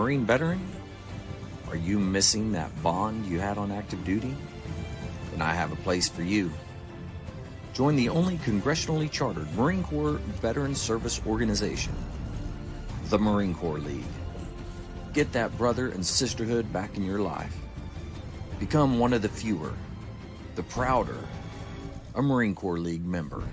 Marine veteran? Are you missing that bond you had on active duty? Then I have a place for you. Join the only congressionally chartered Marine Corps veteran service organization, the Marine Corps League. Get that brother and sisterhood back in your life. Become one of the fewer, the prouder, a Marine Corps League member.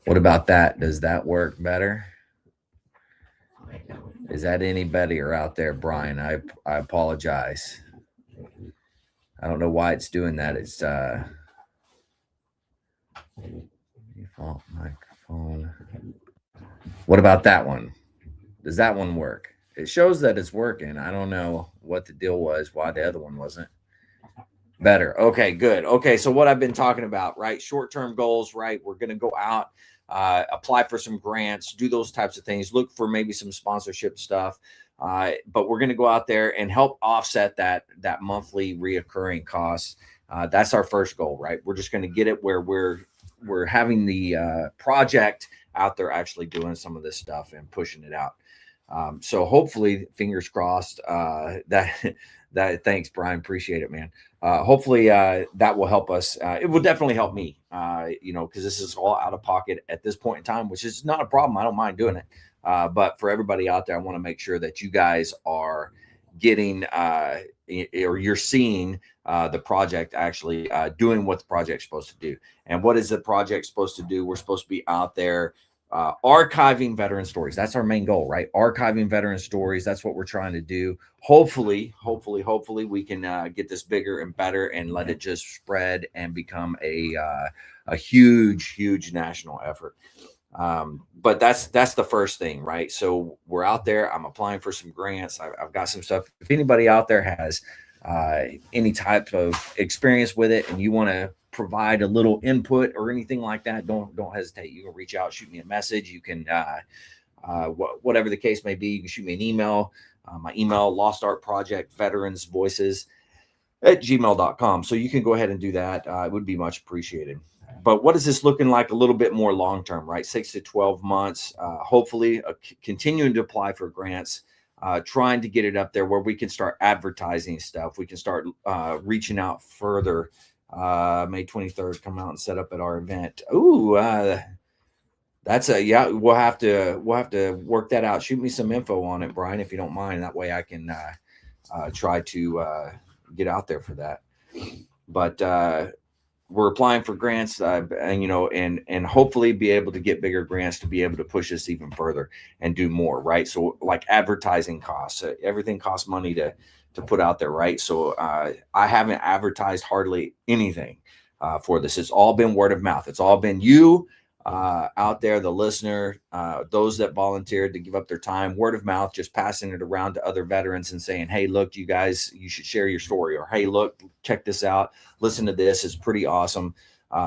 What about that? Does that work better? Is that any better out there, Brian? I apologize. I don't know why it's doing that. It's default microphone. What about that one? Does that one work? It shows that it's working. I don't know what the deal was, why the other one wasn't. Better. Okay, good. Okay, so what I've been talking about, right? Short-term goals, right? We're going to go out, apply for some grants, do those types of things, look for maybe some sponsorship stuff. But we're going to go out there and help offset that monthly reoccurring costs. That's our first goal, right? We're just going to get it where we're having the project out there actually doing some of this stuff and pushing it out. So hopefully, fingers crossed, that thanks, Brian. Appreciate it, man. Hopefully that will help us. It will definitely help me, because this is all out of pocket at this point in time, which is not a problem. I don't mind doing it. But for everybody out there, I want to make sure that you guys are getting or you're seeing the project actually doing what the project's supposed to do. And what is the project supposed to do? We're supposed to be out there archiving veteran stories. That's our main goal, right? Archiving veteran stories. That's what we're trying to do. Hopefully, we can get this bigger and better and let it just spread and become a huge national effort. But that's the first thing, right? So we're out there. I'm applying for some grants. I've got some stuff. If anybody out there has any type of experience with it, and you want to provide a little input or anything like that, don't hesitate. You can reach out, shoot me a message. You can whatever the case may be. You can shoot me an email. My email, Lost Art Project Veterans Voices at gmail.com. So you can go ahead and do that. It would be much appreciated. But what is this looking like a little bit more long term, right? 6 to 12 months. Hopefully, continuing to apply for grants, trying to get it up there where we can start advertising stuff. We can start reaching out further. May 23rd, come out and set up at our event. Ooh, that's yeah. We'll have to work that out. Shoot me some info on it, Brian, if you don't mind. That way I can try to get out there for that. But we're applying for grants, and and hopefully be able to get bigger grants to be able to push us even further and do more, right? So like advertising costs, everything costs money to put out there, right? So I haven't advertised hardly anything for this. It's all been word of mouth. It's all been you out there, the listener, those that volunteered to give up their time, word of mouth, just passing it around to other veterans and saying, hey, look, you guys, you should share your story, or hey, look, check this out, listen to this, it's pretty awesome.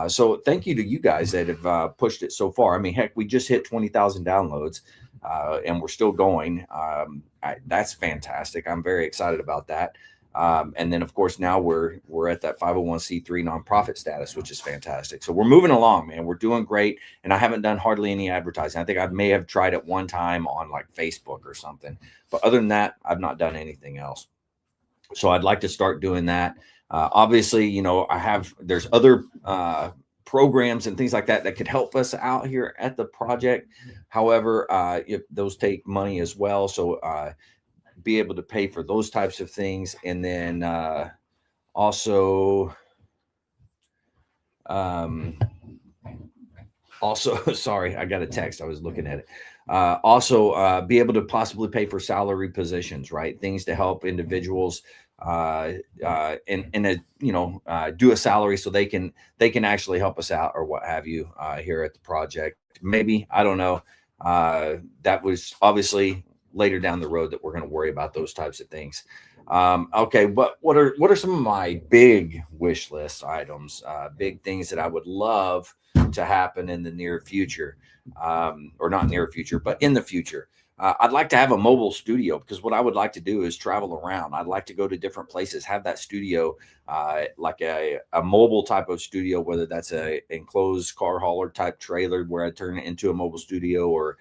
So thank you to you guys that have pushed it so far. I mean, heck, we just hit 20,000 downloads and we're still going. That's fantastic. I'm very excited about that. And then of course now we're at that 501c3 nonprofit status, which is fantastic. So we're moving along, man. We're doing great. And I haven't done hardly any advertising. I think I may have tried it one time on like Facebook or something, but other than that, I've not done anything else. So I'd like to start doing that. Obviously, there's other programs and things like that could help us out here at the project. However, those take money as well. So be able to pay for those types of things. And then also sorry, I got a text, I was looking at it. Also be able to possibly pay for salary positions, right? Things to help individuals do a salary so they can actually help us out or what have you here at the project. Maybe, I don't know. That was obviously later down the road that we're going to worry about those types of things. Okay, but what are some of my big wish list items, big things that I would love to happen in the near future, or not near future, but in the future? I'd like to have a mobile studio, because what I would like to do is travel around. I'd like to go to different places, have that studio, like a mobile type of studio, whether that's a enclosed car hauler type trailer where I turn it into a mobile studio, or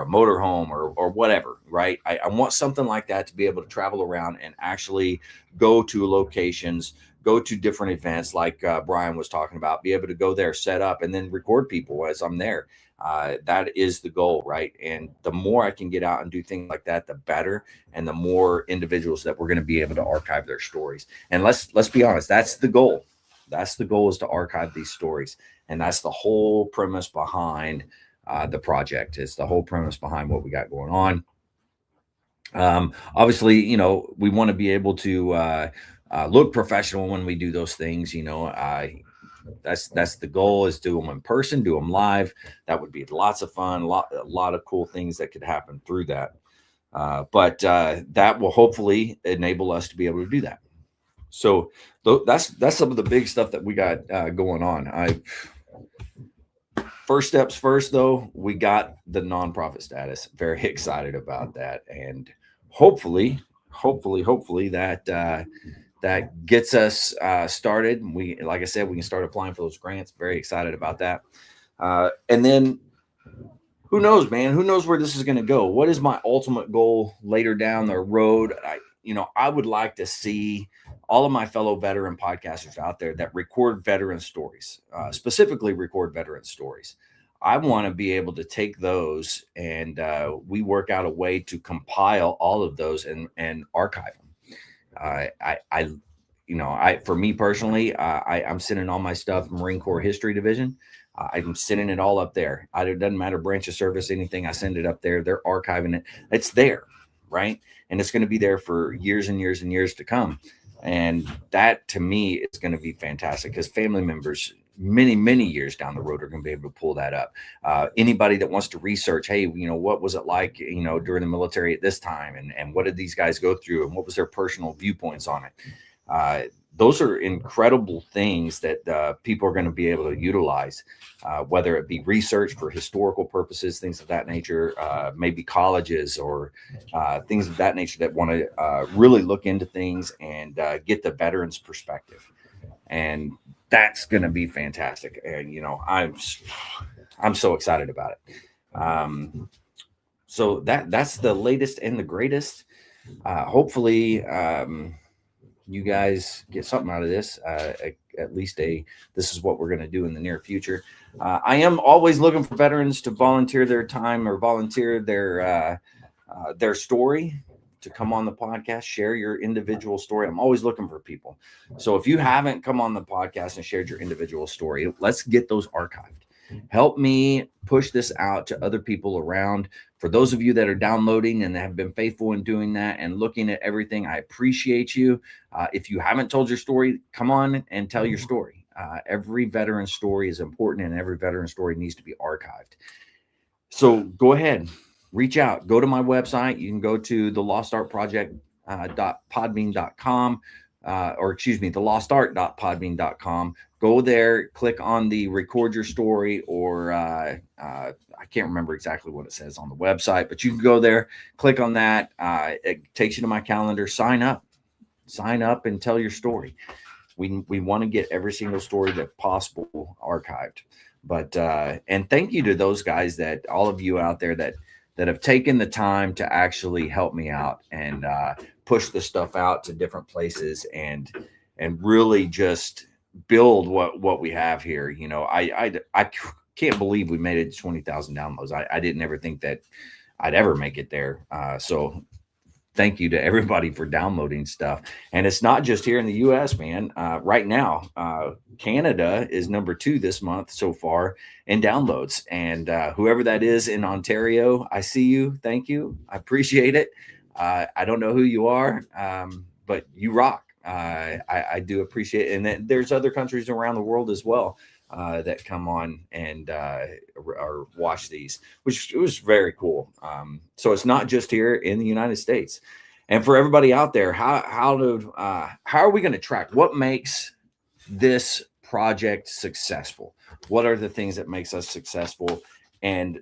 a motorhome, or whatever, right? I want something like that to be able to travel around and actually go to locations, go to different events like Brian was talking about, be able to go there, set up, and then record people as I'm there. That is the goal, right? And the more I can get out and do things like that, the better, and the more individuals that we're going to be able to archive their stories. And let's be honest, that's the goal. That's the goal, is to archive these stories, and that's the whole premise behind the project. Is the whole premise behind what we got going on. Obviously, we want to be able to look professional when we do those things. That's the goal, is do them in person, do them live. That would be lots of fun, a lot of cool things that could happen through that. But that will hopefully enable us to be able to do that. So that's some of the big stuff that we got going on. First steps first, though, we got the nonprofit status. Very excited about that, and hopefully that that gets us started. Like I said, we can start applying for those grants. Very excited about that. And then who knows, man? Who knows where this is going to go? What is my ultimate goal later down the road? I would like to see all of my fellow veteran podcasters out there that record veteran stories, specifically record veteran stories. I want to be able to take those, and we work out a way to compile all of those and archive them. For me personally, I'm sending all my stuff Marine Corps History Division. I'm sending it all up there. It doesn't matter branch of service, anything. I send it up there. They're archiving it. It's there, right? And it's going to be there for years and years and years to come. And that to me is going to be fantastic because family members many years down the road are going to be able to pull that up. Anybody that wants to research, hey, what was it like, during the military at this time, and what did these guys go through, and what was their personal viewpoints on it? Those are incredible things that people are going to be able to utilize, whether it be research for historical purposes, things of that nature, maybe colleges or things of that nature that want to really look into things and get the veterans' perspective. And that's going to be fantastic. And, I'm so excited about it. So that's the latest and the greatest. Hopefully, you guys get something out of this, at least this is what we're going to do in the near future. I am always looking for veterans to volunteer their time or volunteer their story to come on the podcast, share your individual story. I'm always looking for people. So if you haven't come on the podcast and shared your individual story, let's get those archived. Help me push this out to other people around. For those of you that are downloading and have been faithful in doing that and looking at everything, I appreciate you. If you haven't told your story, come on and tell your story. Every veteran story is important, and every veteran story needs to be archived. So go ahead, reach out, go to my website. You can go to the lostart.podbean.com, or excuse me, the lostart.podbean.com. Go there, click on the record your story, or I can't remember exactly what it says on the website, but you can go there, click on that. It takes you to my calendar. Sign up and tell your story. We want to get every single story that's possible archived. But and thank you to those guys, that all of you out there that have taken the time to actually help me out and push the stuff out to different places and really just build what we have here. I can't believe we made it to 20,000 downloads. I didn't ever think that I'd ever make it there. So thank you to everybody for downloading stuff. And it's not just here in the US, man. Right now, Canada is number 2 this month so far in downloads. And whoever that is in Ontario, I see you. Thank you. I appreciate it. I don't know who you are, but you rock. I do appreciate it. And then there's other countries around the world as well that come on and or watch these, which was very cool. So it's not just here in the United States. And for everybody out there, how are we going to track what makes this project successful? What are the things that makes us successful? And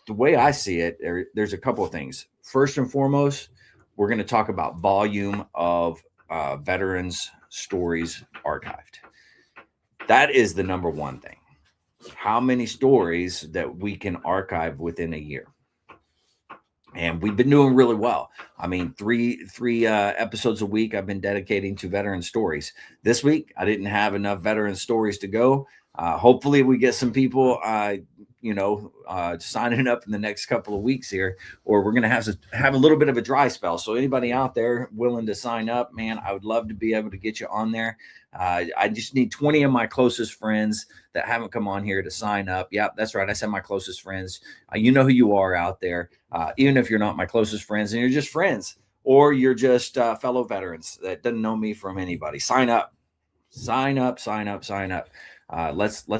the way I see it, there's a couple of things. First and foremost, we're going to talk about volume of veterans stories archived. That is the number one thing. How many stories that we can archive within a year? And we've been doing really well. I mean, three episodes a week I've been dedicating to veteran stories. This week, I didn't have enough veteran stories to go. Hopefully we get some people, signing up in the next couple of weeks here, or we're going to have a little bit of a dry spell. So anybody out there willing to sign up, man, I would love to be able to get you on there. I just need 20 of my closest friends that haven't come on here to sign up. Yep, that's right. I said my closest friends. You know who you are out there. Even if you're not my closest friends and you're just friends, or you're just fellow veterans that doesn't know me from anybody, sign up. Let's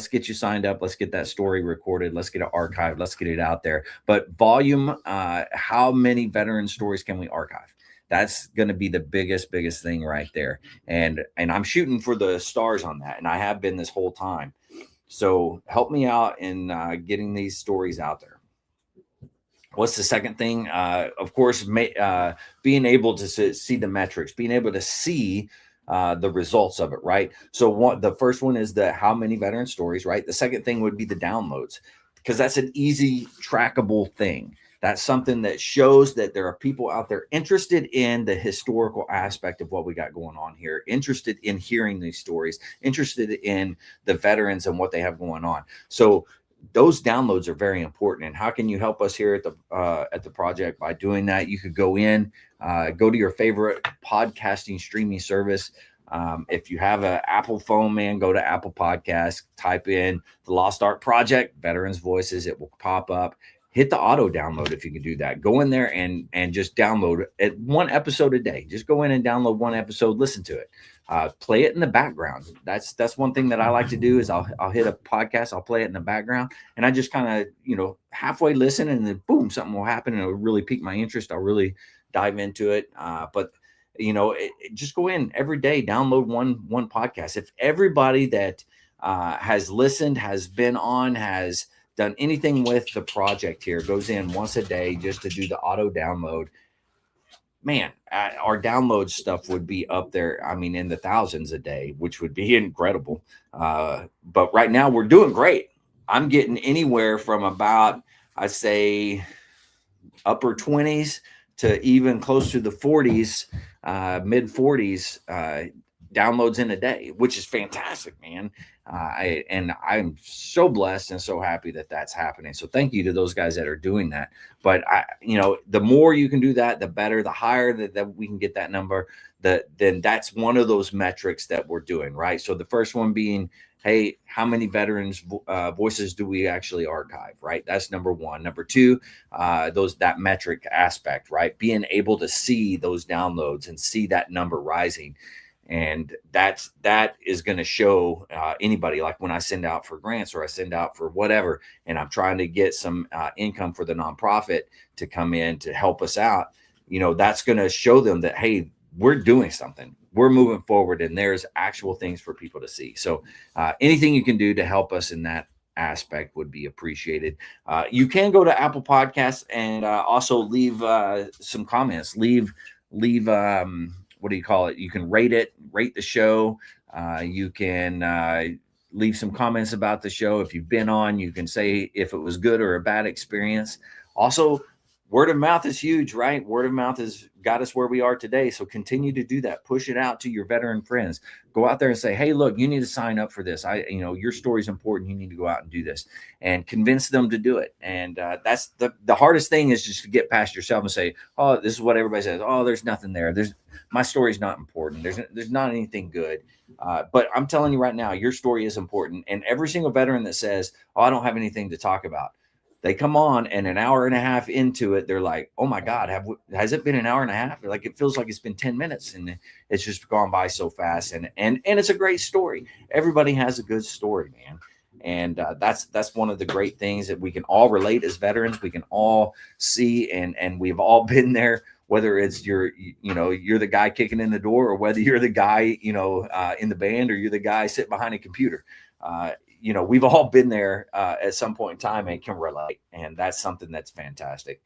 get you signed up. Let's get that story recorded. Let's get it archived. Let's get it out there. But volume, how many veteran stories can we archive? That's going to be the biggest thing right there. And I'm shooting for the stars on that. And I have been this whole time. So help me out in getting these stories out there. What's the second thing? Of course, being able to see the metrics, being able to see the results of it, right? So the first one is how many veteran stories, right? The second thing would be the downloads, because that's an easy trackable thing. That's something that shows that there are people out there interested in the historical aspect of what we got going on here, interested in hearing these stories, interested in the veterans and what they have going on. So those downloads are very important. And how can you help us here at the project? By doing that, you could go to your favorite podcasting streaming service. If you have an Apple phone, man, go to Apple Podcasts, type in the Lost Art Project, Veterans Voices. It will pop up. Hit the auto download if you can do that. Go in there and just download it, one episode a day. Just go in and download one episode, listen to it. Play it in the background. That's one thing that I like to do is I'll hit a podcast, I'll play it in the background, and I just kind of halfway listen, and then boom, something will happen, and it'll really pique my interest. I'll really dive into it. But just go in every day, download one podcast. If everybody that has listened, has been on, has done anything with the project here, goes in once a day just to do the auto download, man, our download stuff would be up there. I mean, in the thousands a day, which would be incredible. But right now we're doing great. I'm getting anywhere from about, I'd say, upper 20s to even close to the 40s, mid 40s downloads in a day, which is fantastic, man. I'm so blessed and so happy that that's happening. So thank you to those guys that are doing that. But the more you can do that, the better. The higher that we can get that number, then that's one of those metrics that we're doing, right? So the first one being, hey, how many veterans voices do we actually archive, right? That's number one. Number two, that metric aspect, right? Being able to see those downloads and see that number rising. And that is going to show anybody, like when I send out for grants or I send out for whatever, and I'm trying to get some income for the nonprofit to come in to help us out, that's going to show them that, hey, we're doing something, we're moving forward, and there's actual things for people to see. So anything you can do to help us in that aspect would be appreciated. You can go to Apple Podcasts and also leave some comments, leave what do you call it? You can rate the show. You can leave some comments about the show. If you've been on, you can say if it was good or a bad experience. Also, word of mouth is huge, right? Word of mouth has got us where we are today. So continue to do that. Push it out to your veteran friends. Go out there and say, hey, look, you need to sign up for this. Your story is important. You need to go out and do this, and convince them to do it. And that's the hardest thing, is just to get past yourself and say, oh, this is what everybody says. Oh, there's nothing there. My story's not important. There's not anything good. But I'm telling you right now, your story is important. And every single veteran that says, oh, I don't have anything to talk about, they come on, and an hour and a half into it, they're like, oh my God, has it been an hour and a half? Like, it feels like it's been 10 minutes, and it's just gone by so fast. And it's a great story. Everybody has a good story, man. And that's one of the great things that we can all relate as veterans. We can all see, and we've all been there, whether it's you're the guy kicking in the door, or whether you're the guy, in the band, or you're the guy sitting behind a computer. We've all been there at some point in time and can relate. And that's something that's fantastic.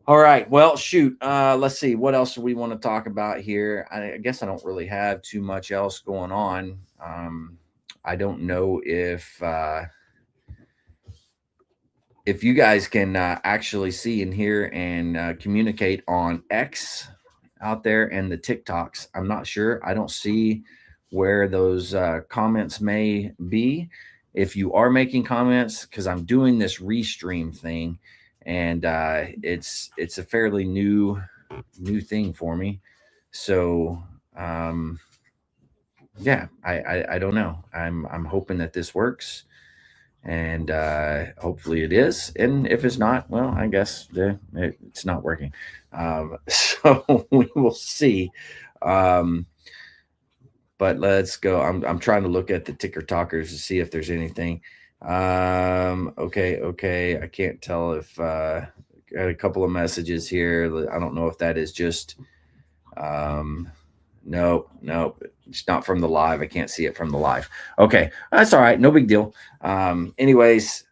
All right. Well, shoot. Let's see. What else do we want to talk about here? I guess I don't really have too much else going on. I don't know if you guys can actually see and hear and communicate on X out there and the TikToks. I'm not sure. I don't see where those comments may be. If you are making comments, because I'm doing this restream thing, and it's a fairly new thing for me. So yeah, I don't know. I'm hoping that this works, and hopefully it is. And if it's not, well, I guess it's not working. So we will see. But let's go. I'm trying to look at the ticker talkers to see if there's anything. Okay. I can't tell if got a couple of messages here. I don't know if that is just no, it's not from the live. I can't see it from the live. Okay, that's all right. No big deal. Anyways,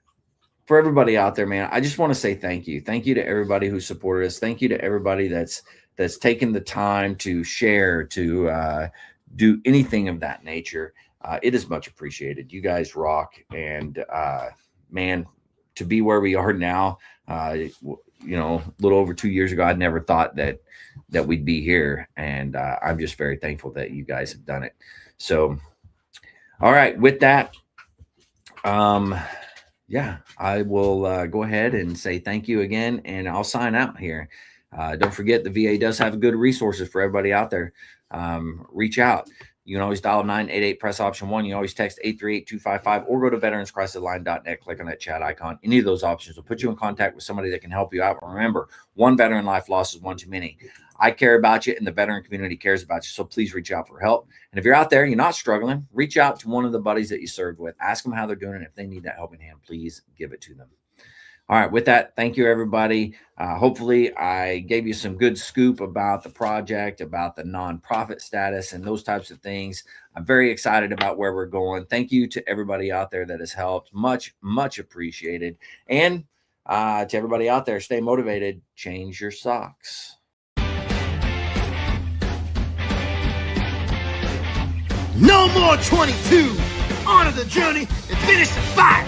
for everybody out there, man, I just want to say thank you. Thank you to everybody who supported us. Thank you to everybody that's taken the time to share, to do anything of that nature. It is much appreciated. You guys rock. And man, to be where we are now, a little over 2 years ago, I'd never thought that we'd be here. And I'm just very thankful that you guys have done it. So, all right, with that, yeah, I will go ahead and say thank you again, and I'll sign out here. Don't forget, the VA does have good resources for everybody out there. reach out. You can always dial 988 press option 1. You can always text 838-255 or go to veteranscrisisline.net, click on that chat icon. Any of those options will put you in contact with somebody that can help you out. Remember, one veteran life loss is one too many. I care about you and the veteran community cares about you. So please reach out for help. And if you're out there, you're not struggling, reach out to one of the buddies that you served with. Ask them how they're doing. And if they need that helping hand, please give it to them. All right. With that, thank you, everybody. Hopefully, I gave you some good scoop about the project, about the nonprofit status and those types of things. I'm very excited about where we're going. Thank you to everybody out there that has helped. Much, much appreciated. And to everybody out there, stay motivated. Change your socks. No more 22. On to the journey and finish the fight.